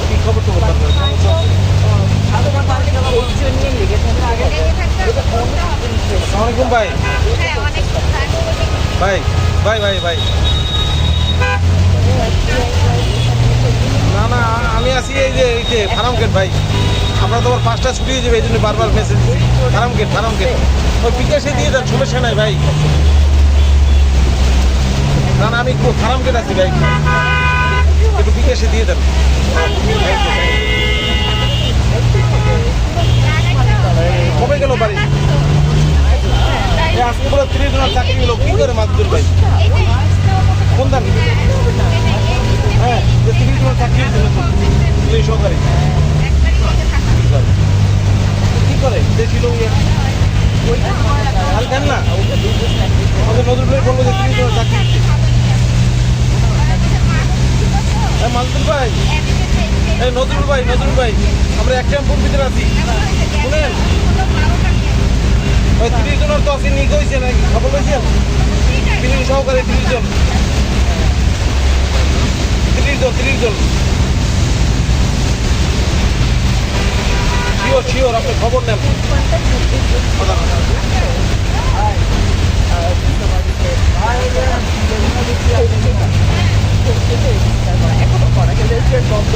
কি খবর তো আসসালামাইকুম ভাই ভাই ভাই ভাই ভাই না না আমি আছি এই যে ফার্ম গেট ভাই আপনার তোমার 5টা ছুটি হয়ে যাবে এই জন্য বারবার মেসেজ ফার্ম গেট ওই বিকাশে দিয়ে দেন সমস্যা নাই ভাই না না আমি ফার্ম গেট আছি ভাই একটু বিকাশে দিয়ে দেন কবে গেল বাড়ি আজকে বলে 30 জনের চাকরি হলো কি করে মাদুর ভাই কোন দান হ্যাঁ 30 জনের চাকরি হয়েছিল সহকারী কি করে দেখছিল আর দেন না আমাদের নজরুল ভাই বলবো যে 30 জনের চাকরি হ্যাঁ মাদুর ভাই এই নজরুল ভাই আমরা এক ক্যাম্পের ভিতরে আছি শুনেন ওই 30 জনের তো আছে নিক হয়েছে নাকি খবর পেয়েছেন 30 সহকারে 30 জন শিওর আপনি খবর নেন এখনো করা গেলে বন্ধ